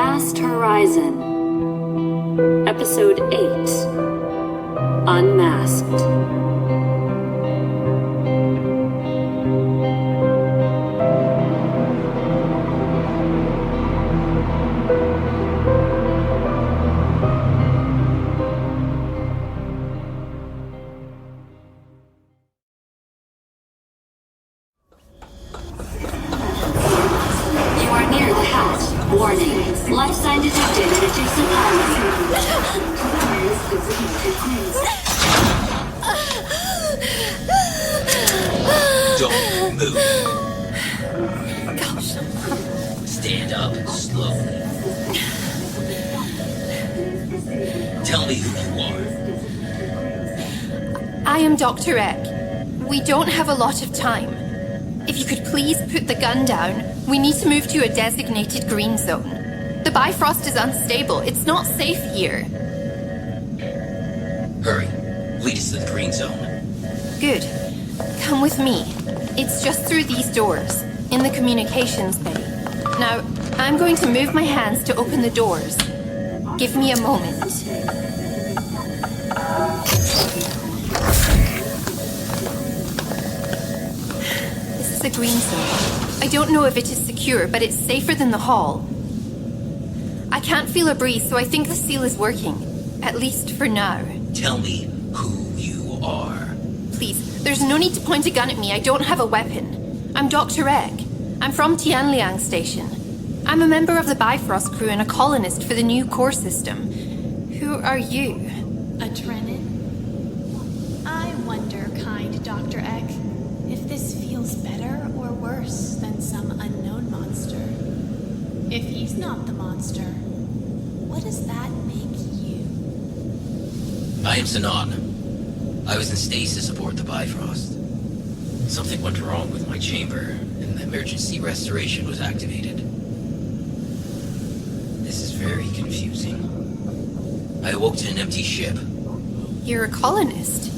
Vast Horizon. Episode 8. Unmasked. Warning. Life sign detected in adjacent island. Don't move. Gosh. Stand up slowly. Tell me who you are. I am Dr. Eck. We don't have a lot of time. If you could please put the gun down, we need to move to a designated green zone. The Bifrost is unstable. It's not safe here. Hurry. Lead us to the green zone. Good. Come with me. It's just through these doors, in the communications bay. Now, I'm going to move my hands to open the doors. Give me a moment. This is a green zone. I don't know if it is secure, but it's safer than the hall. I can't feel a breeze, so I think the seal is working. At least for now. Tell me who you are. Please, there's no need to point a gun at me. I don't have a weapon. I'm Dr. Eck. I'm from Tianliang Station. I'm a member of the Bifrost crew and a colonist for the new core system. Who are you? A Drennan? I wonder, kind Dr. Eck, if this feels better or worse than some unknown monster. If he's not the monster, what does that make you? I am Sanon. I was in stasis aboard the Bifrost. Something went wrong with my chamber, and the emergency restoration was activated. This is very confusing. I awoke to an empty ship. You're a colonist.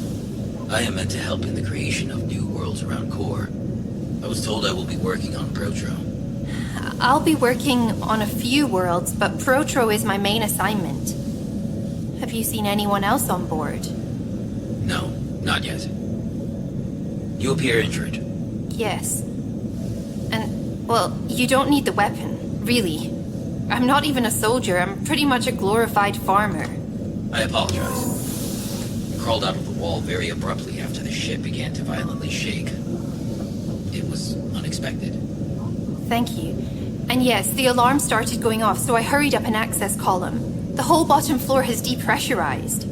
I am meant to help in the creation of new worlds around Core. I was told I will be working on Protro. I'll be working on a few worlds, but Protro is my main assignment. Have you seen anyone else on board? No, not yet. You appear injured. Yes. And, well, you don't need the weapon, really. I'm not even a soldier. I'm pretty much a glorified farmer. I apologize. I crawled out of the wall very abruptly after the ship began to violently shake. It was unexpected. Thank you. And yes, the alarm started going off, so I hurried up an access column. The whole bottom floor has depressurized.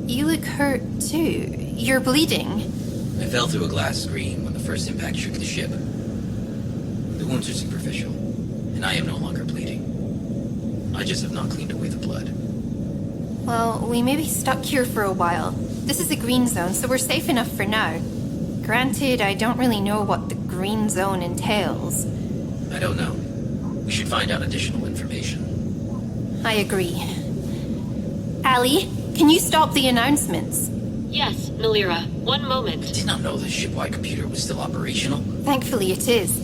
You look hurt, too. You're bleeding. I fell through a glass screen when the first impact shook the ship. The wounds are superficial, and I am no longer bleeding. I just have not cleaned away the blood. Well, we may be stuck here for a while. This is a green zone, so we're safe enough for now. Granted, I don't really know what the green zone entails. I don't know. We should find out additional information. I agree. Allie, can you stop the announcements? Yes, Nolira. One I moment. did not know the shipwide computer was still operational. Thankfully it is.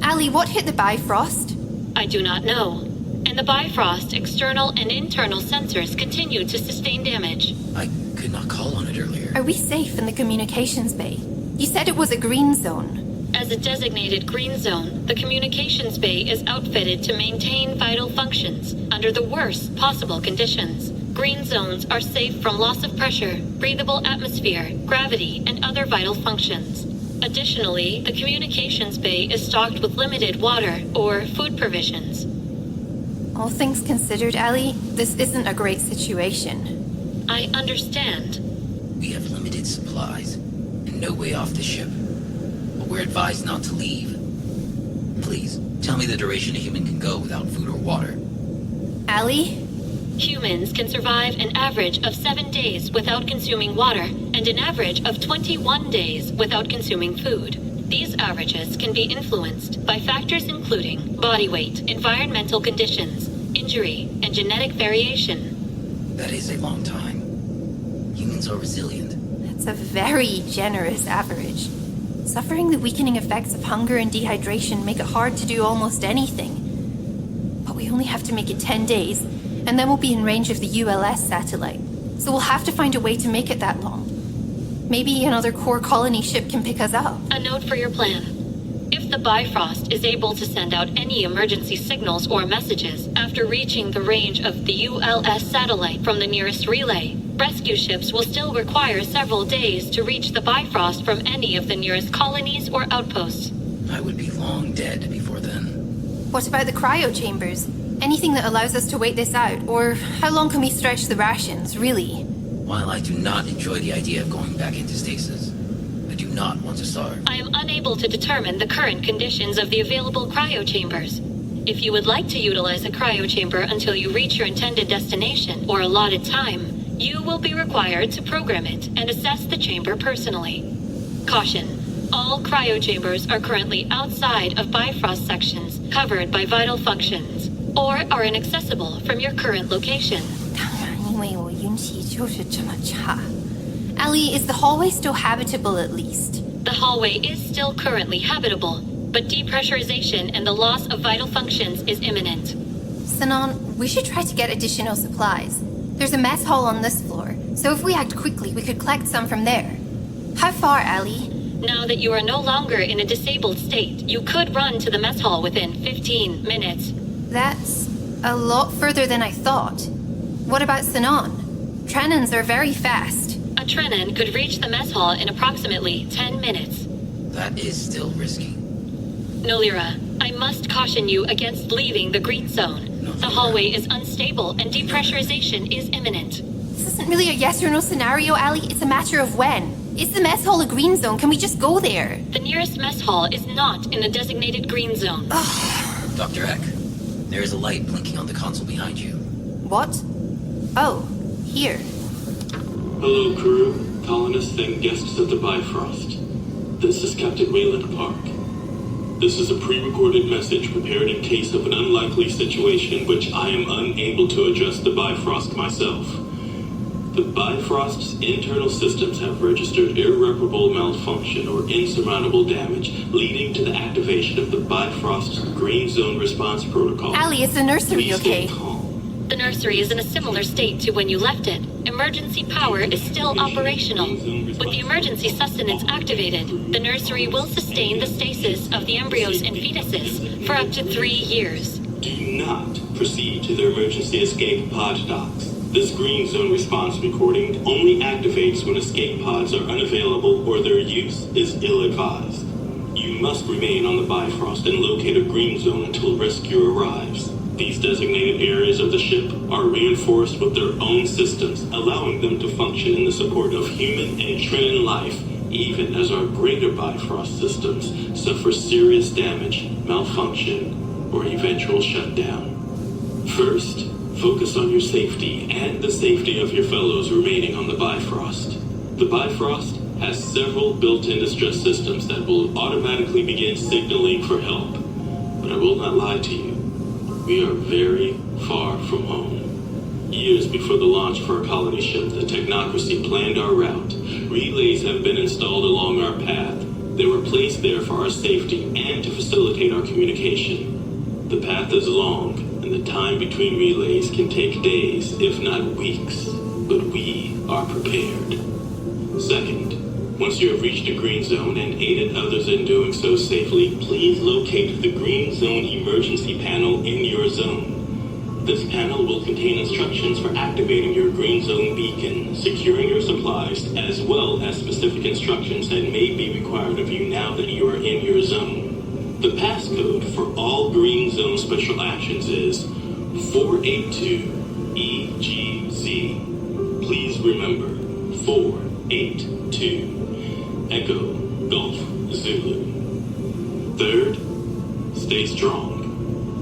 Allie, what hit the Bifrost? I do not know. And the Bifrost external and internal sensors continue to sustain damage. I could not call on it earlier. Are we safe in the communications bay? You said it was a green zone. As a designated green zone, the communications bay is outfitted to maintain vital functions under the worst possible conditions. Green zones are safe from loss of pressure, breathable atmosphere, gravity, and other vital functions. Additionally, the communications bay is stocked with limited water or food provisions. All things considered, Allie, this isn't a great situation. I understand. We have limited supplies and no way off the ship. But we're advised not to leave. Please, tell me the duration a human can go without food or water. Allie? Humans can survive an average of 7 days without consuming water and an average of 21 days without consuming food. These averages can be influenced by factors including body weight, environmental conditions, injury, and genetic variation. That is a long time. Humans are resilient. That's a very generous average. Suffering the weakening effects of hunger and dehydration make it hard to do almost anything. But we only have to make it 10 days, and then we'll be in range of the ULS satellite. So we'll have to find a way to make it that long. Maybe another core colony ship can pick us up. A note for your plan. If the Bifrost is able to send out any emergency signals or messages after reaching the range of the ULS satellite from the nearest relay, rescue ships will still require several days to reach the Bifrost from any of the nearest colonies or outposts. I would be long dead before then. What about the cryo chambers? Anything that allows us to wait this out? Or how long can we stretch the rations, really? While I do not enjoy the idea of going back into stasis, I do not want to starve. I am unable to determine the current conditions of the available cryo chambers. If you would like to utilize a cryo chamber until you reach your intended destination or allotted time, you will be required to program it and assess the chamber personally. Caution: all cryo chambers are currently outside of Bifrost sections covered by vital functions, or are inaccessible from your current location. 因为我运气就是这么差. Ellie, is the hallway still habitable at least? The hallway is still currently habitable, but depressurization and the loss of vital functions is imminent. Sanon, we should try to get additional supplies. There's a mess hall on this floor, so if we act quickly, we could collect some from there. How far, Ellie? Now that you are no longer in a disabled state, you could run to the mess hall within 15 minutes. That's a lot further than I thought. What about Sanon? Trenons are very fast. A Trenon could reach the mess hall in approximately 10 minutes. That is still risky. Nolira, I must caution you against leaving the green zone. The hallway is unstable and depressurization is imminent. This isn't really a yes or no scenario, Ellie. It's a matter of when. Is the mess hall a green zone? Can we just go there? The nearest mess hall is not in the designated green zone. Dr. Eck, there is a light blinking on the console behind you. What? Oh, here. Hello, crew, colonists, and guests at the Bifrost. This is Captain Wayland Park. This is a pre-recorded message prepared in case of an unlikely situation which I am unable to address the Bifrost myself. The Bifrost's internal systems have registered irreparable malfunction or insurmountable damage, leading to the activation of the Bifrost's Green Zone Response Protocol. Allie, is the nursery Please okay? stay calm. The nursery is in a similar state to when you left it. Emergency power is still operational. With the emergency sustenance activated, the nursery will sustain the stasis of the embryos and fetuses for up to 3 years. Do not proceed to the emergency escape pod docks. This Green Zone response recording only activates when escape pods are unavailable or their use is ill-advised. You must remain on the Bifrost and locate a Green Zone until rescue arrives. These designated areas of the ship are reinforced with their own systems, allowing them to function in the support of human and Trenon life, even as our greater Bifrost systems suffer serious damage, malfunction, or eventual shutdown. First, focus on your safety and the safety of your fellows remaining on the Bifrost. The Bifrost has several built-in distress systems that will automatically begin signaling for help. But I will not lie to you. We are very far from home. Years before the launch of our colony ship, the technocracy planned our route. Relays have been installed along our path. They were placed there for our safety and to facilitate our communication. The path is long, and the time between relays can take days, if not weeks. But we are prepared. Second, once you have reached a green zone and aided others in doing so safely, please locate the Green Zone emergency panel in your zone. This panel will contain instructions for activating your Green Zone beacon, securing your supplies, as well as specific instructions that may be required of you now that you are in your zone. The passcode for all Green Zone special actions is 482-EGZ. Please remember, 482. Echo, Golf, Zulu. Third, stay strong.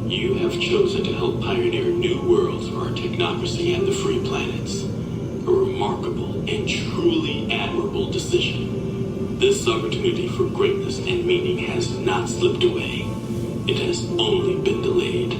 You have chosen to help pioneer new worlds for our technocracy and the free planets. A remarkable and truly admirable decision. This opportunity for greatness and meaning has not slipped away. It has only been delayed.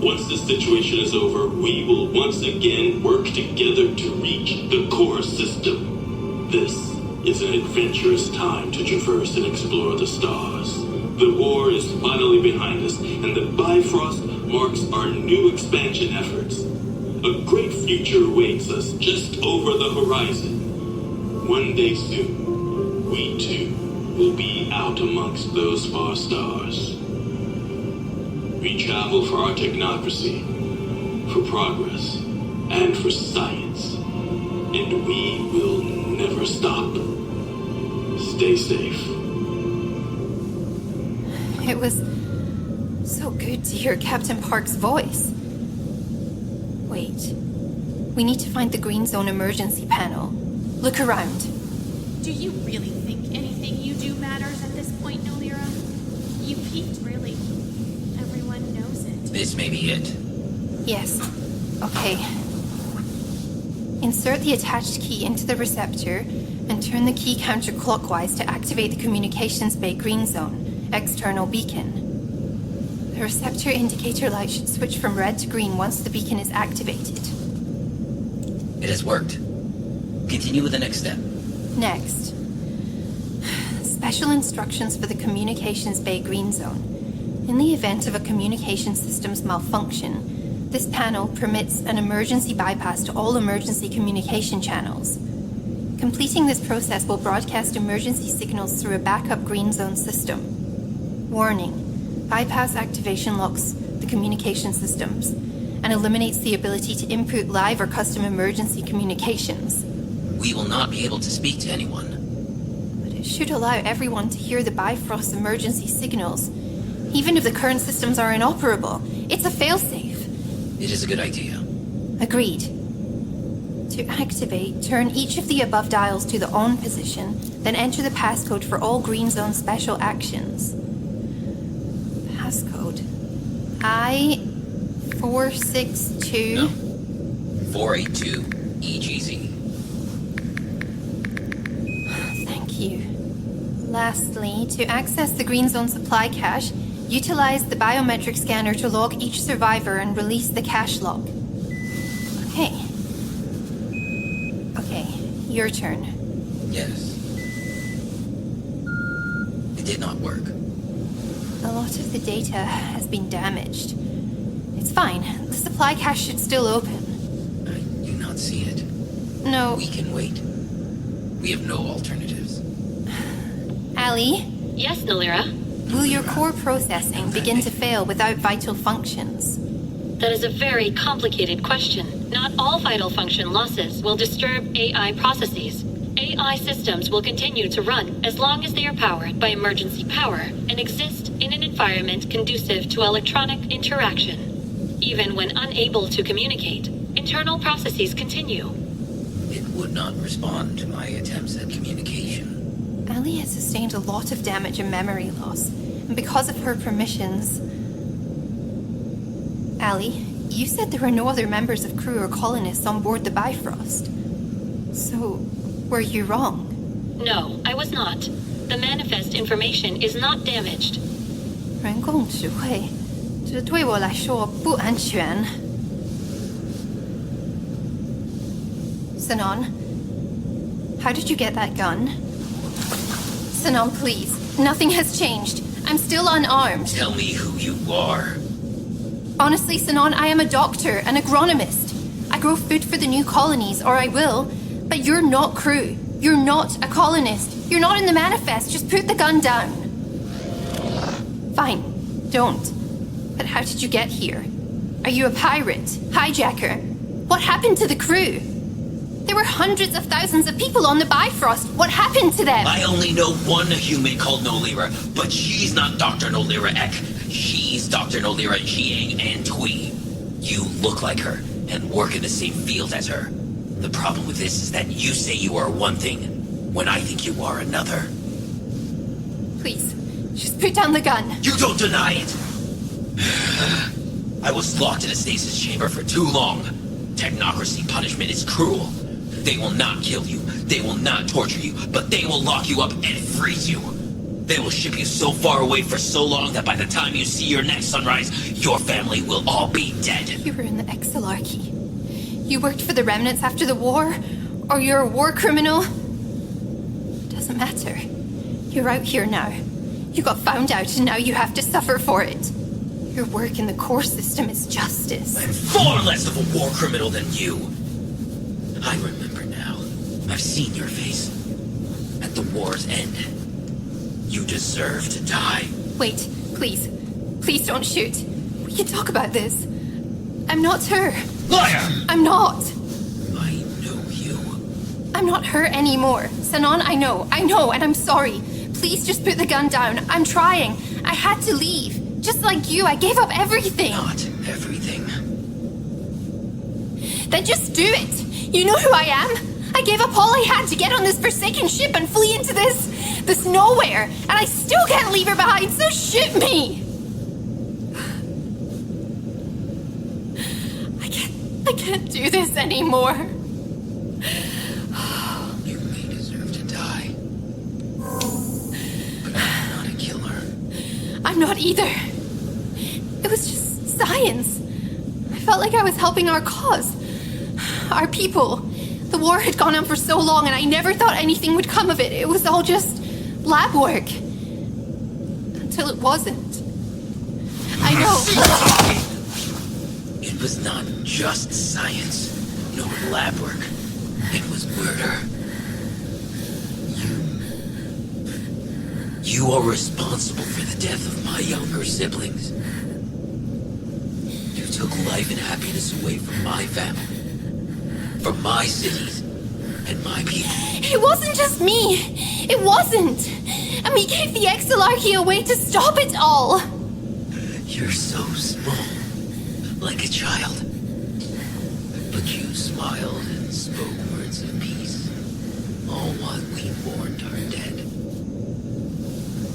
Once this situation is over, we will once again work together to reach the core system. This is an adventurous time to traverse and explore the stars. The war is finally behind us, and the Bifrost marks our new expansion efforts. A great future awaits us just over the horizon. One day soon, we too will be out amongst those far stars. We travel for our technocracy, for progress, and for science. And we will never stop. Stay safe. It was so good to hear Captain Park's voice. Wait. We need to find the Green Zone emergency panel. Look around. Do you really think anything you do matters at this point, Nolira? You peaked, really. Everyone knows it. This may be it. Yes. Okay. Insert the attached key into the receptor and turn the key counterclockwise to activate the communications bay Green Zone, external beacon. The receptor indicator light should switch from red to green once the beacon is activated. It has worked. Continue with the next step. Next. Special instructions for the communications bay Green Zone. In the event of a communication system's malfunction, this panel permits an emergency bypass to all emergency communication channels. Completing this process will broadcast emergency signals through a backup Green Zone system. Warning. Bypass activation locks the communication systems and eliminates the ability to input live or custom emergency communications. We will not be able to speak to anyone. But it should allow everyone to hear the Bifrost emergency signals, even if the current systems are inoperable. It's a failsafe. It is a good idea. Agreed. To activate, turn each of the above dials to the on position, then enter the passcode for all Green Zone special actions. Passcode I-462... No. 482 EGZ. Thank you. Lastly, to access the Green Zone supply cache, utilize the biometric scanner to log each survivor and release the cache log. Okay. Okay, your turn. Yes. It did not work. A lot of the data has been damaged. It's fine. The supply cache should still open. I do not see it. No. We can wait. We have no alternatives. Allie, Yes, Nolira? will your core processing begin to fail without vital functions? That is a very complicated question. Not all vital function losses will disturb AI processes. AI systems will continue to run as long as they are powered by emergency power and exist in an environment conducive to electronic interaction. Even when unable to communicate, internal processes continue. It would not respond to my attempts at communication. Allie has sustained a lot of damage and memory loss, and because of her permissions... Allie, you said there were no other members of crew or colonists on board the Bifrost. So, were you wrong? No, I was not. The manifest information is not damaged. 人工智慧，这对我来说不安全。Sanon, how did you get that gun? Sanon, please. Nothing has changed. I'm still unarmed. Tell me who you are. Honestly, Sanon, I am a doctor, an agronomist. I grow food for the new colonies, or I will. But you're not crew. You're not a colonist. You're not in the manifest. Just put the gun down. Fine. Don't. But how did you get here? Are you a pirate? Hijacker? What happened to the crew? There were hundreds of thousands of people on the Bifrost. What happened to them? I only know one human called Nolira, but she's not Dr. Nolira Eck. She's Dr. Nolira Jiang and Tui. You look like her and work in the same field as her. The problem with this is that you say you are one thing, when I think you are another. Please, just put down the gun. You don't deny it! I was locked in a stasis chamber for too long. Technocracy punishment is cruel. They will not kill you, they will not torture you, but they will lock you up and freeze you. They will ship you so far away for so long that by the time you see your next sunrise, your family will all be dead. You were in the Exilarchy. You worked for the remnants after the war? Or you're a war criminal? Doesn't matter. You're out here now. You got found out and now you have to suffer for it. Your work in the core system is justice. I'm far less of a war criminal than you. I remember now. I've seen your face. At the war's end. You deserve to die. Wait, please. Please don't shoot. We can talk about this. I'm not her. Liar! I'm not. I know you. I'm not her anymore. Sanon, I know, and I'm sorry. Please just put the gun down. I'm trying. I had to leave. Just like you, I gave up everything. Not everything. Then just do it. You know who I am. I gave up all I had to get on this forsaken ship and flee into this nowhere. And I still can't leave her behind, so shoot me. I can't do this anymore. You may deserve to die. But I'm not a killer. I'm not either. It was just science. I felt like I was helping our cause. Our people. The war had gone on for so long and I never thought anything would come of it. It was all just lab work. Until it wasn't. I know. It was not just science, nor lab work. It was murder. You are responsible for the death of my younger siblings. You took life and happiness away from my family, from my cities, and my people. It wasn't just me. It wasn't. And we gave the Exolarchy a way to stop it all. You're so small, like a child. But you smiled and spoke words of peace, all while we mourned our dead.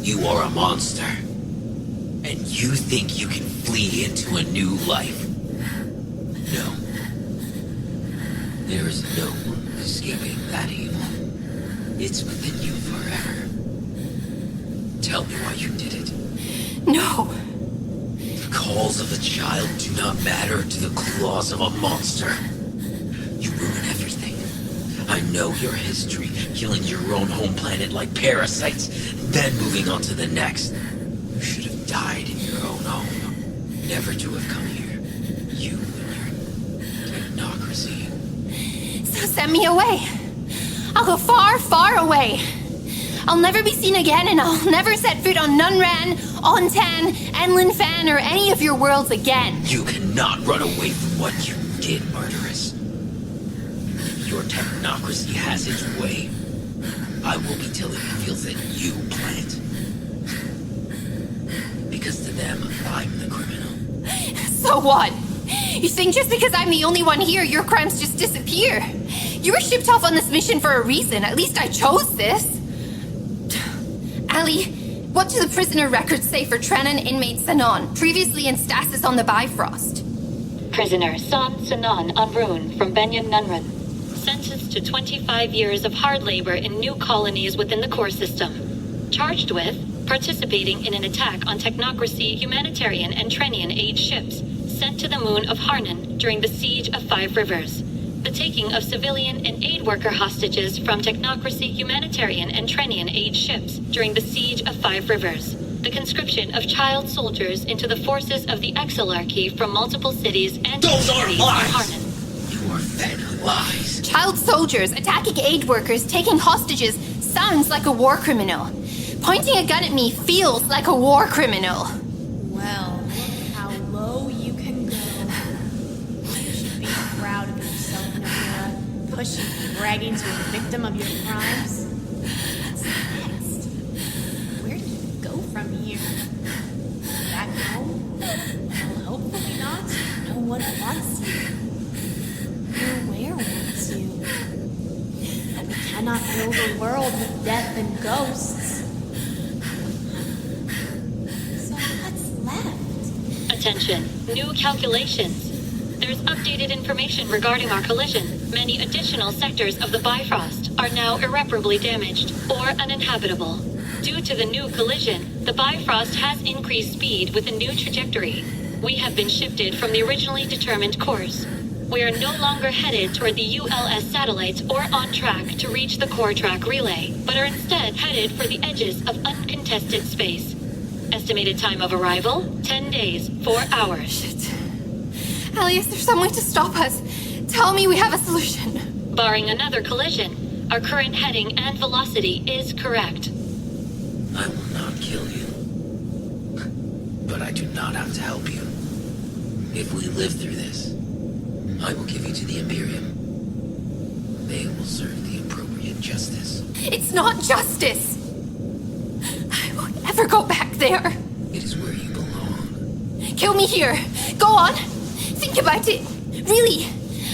You are a monster, and you think you can flee into a new life. No. There is no escaping that evil. It's within you forever. Tell me why you did it. No. The calls of a child do not matter to the claws of a monster. You ruin everything. I know your history, killing your own home planet like parasites, then moving on to the next. You should have died in your own home. Never to have come here. You and your technocracy. So send me away. I'll go far, far away. I'll never be seen again, and I'll never set foot on Nunran, Ontan, Enlinfan, or any of your worlds again. You cannot run away from what you did, murderess. Your technocracy has its way. I will be tilling the fields that you plant. Because to them, I'm the criminal. So what? You think just because I'm the only one here, your crimes just disappear? You were shipped off on this mission for a reason. At least I chose this. Ali, what do the prisoner records say for Trenan inmate Sanon, previously in stasis on the Bifrost? Prisoner Sanon Unrun from Benyon Nunran. Sentenced to 25 years of hard labor in new colonies within the core system. Charged with participating in an attack on technocracy, humanitarian, and Trenian age ships sent to the moon of Harnan during the siege of Five Rivers. The taking of civilian and aid worker hostages from technocracy, humanitarian, and Trenian age ships during the siege of Five Rivers. The conscription of child soldiers into the forces of the Exolarchy from multiple cities and Those are cities lies! in Harnan. You are fed lies. Child soldiers attacking aid workers, taking hostages, sounds like a war criminal. Pointing a gun at me feels like a war criminal. Well, look how low you can go. You should be proud of yourself, Nolira. Pushing, bragging to a victim of your crimes. What's next? Where do you go from here? Back home? Well, hopefully not. No one wants you. Where wants you? And we cannot fill the world with death and ghosts. So what's left? Attention, new calculations. There's updated information regarding our collision. Many additional sectors of the Bifrost are now irreparably damaged or uninhabitable. Due to the new collision, the Bifrost has increased speed with a new trajectory. We have been shifted from the originally determined course. We are no longer headed toward the ULS satellites or on track to reach the core track relay, but are instead headed for the edges of uncontested space. Estimated time of arrival, 10 days, 4 hours. Shit. Ellie, is there some way to stop us? Tell me we have a solution. Barring another collision, our current heading and velocity is correct. I will not kill you. But I do not have to help you. If we live through this, I will give you to the Imperium. They will serve the appropriate justice. It's not justice. I won't ever go back there. It is where you belong. Kill me here. Go on. Think about it. Really.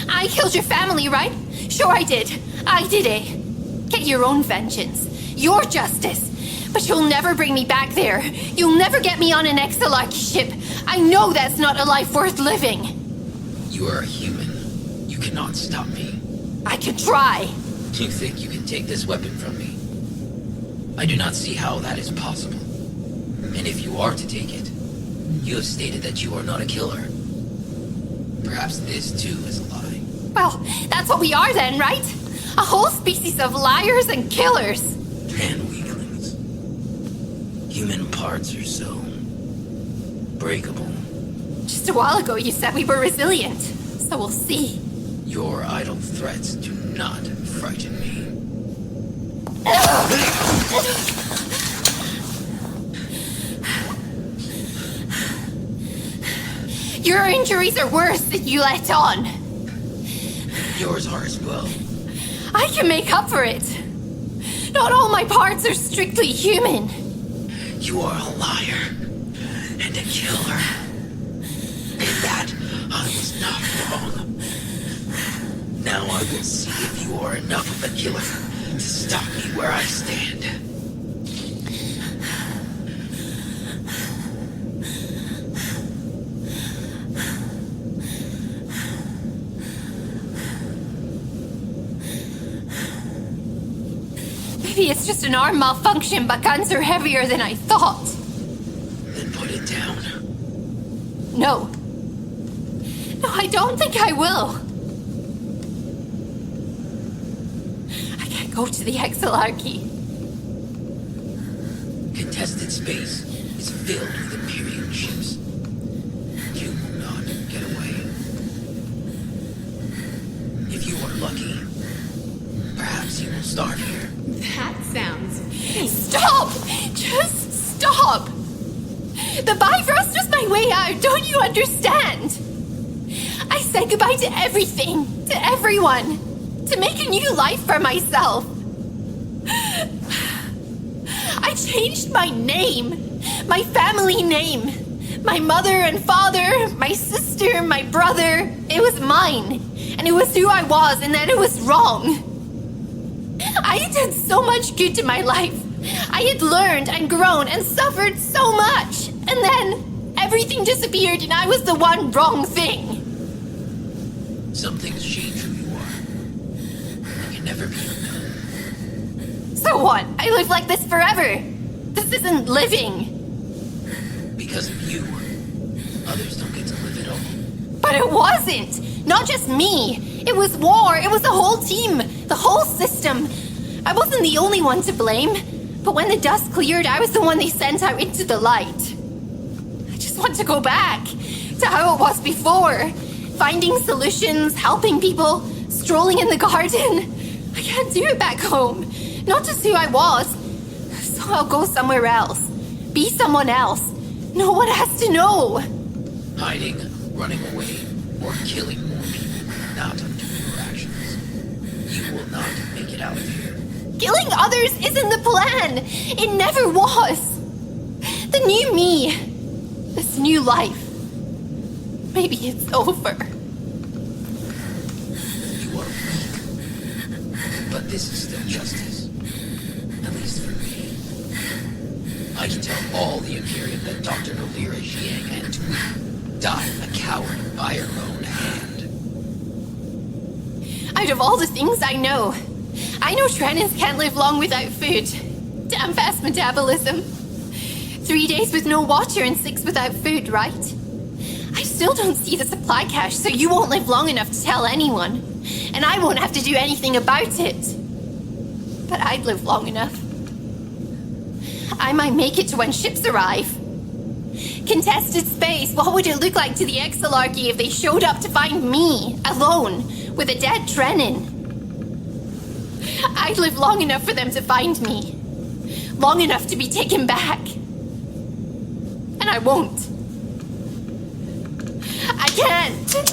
I killed your family, right? Sure I did. I did it. Get your own vengeance. Your justice. But you'll never bring me back there. You'll never get me on an Exalarchy ship. I know that's not a life worth living. You are a human. You cannot stop me. I can try. You think you can take this weapon from me? I do not see how that is possible. And if you are to take it, you have stated that you are not a killer. Perhaps this too is a lie. Well, that's what we are then, right? A whole species of liars and killers. And weaklings. Human parts are so breakable. Just a while ago you said we were resilient, so we'll see. Your idle threats do not frighten me. Your injuries are worse than you let on. Yours are as well. I can make up for it. Not all my parts are strictly human. You are a liar and a killer. In that, I was not wrong. Now I will see if you are enough of a killer to stop me where I stand. Maybe it's just an arm malfunction, but guns are heavier than I thought. Then put it down. No. No, I don't think I will. I can't go to the Exalarchy. Contested space is filled with Imperium ships. You will not get away. If you are lucky, perhaps you will starve here. That sounds... Stop! Just stop! The Bifrost was my way out, don't you understand? I said goodbye to everything, to everyone, to make a new life for myself. I changed my name, my family name, my mother and father, my sister, my brother. It was mine, and it was who I was, and then it was wrong. I had done so much good to my life. I had learned and grown and suffered so much. And then everything disappeared and I was the one wrong thing. Some things change who you are. They can never be undone. So what? I live like this forever. This isn't living. Because of you, others don't get to live at all. But it wasn't. Not just me. It was war. It was the whole team. The whole system. I wasn't the only one to blame. But when the dust cleared, I was the one they sent out into the light. I just want to go back to how it was before. Finding solutions, helping people, strolling in the garden. I can't do it back home. Not just who I was. So I'll go somewhere else. Be someone else. No one has to know. Hiding, running away, or killing more people not undo your actions. You will not make it out of here. Killing others isn't the plan. It never was. The new me. This new life. Maybe it's over. You are weak. But this is still justice. At least for me. I can tell all the Imperium that Dr. Nolira Eck and Tui died a coward by her own hand. Out of all the things I know Trenans can't live long without food. Damn fast metabolism. 3 days with no water and 6 without food, right? I still don't see the supply cache, so you won't live long enough to tell anyone. And I won't have to do anything about it. But I'd live long enough. I might make it to when ships arrive. Contested space, what would it look like to the Exilarchy if they showed up to find me, alone, with a dead Trenin? I'd live long enough for them to find me. Long enough to be taken back. And I won't. I can't.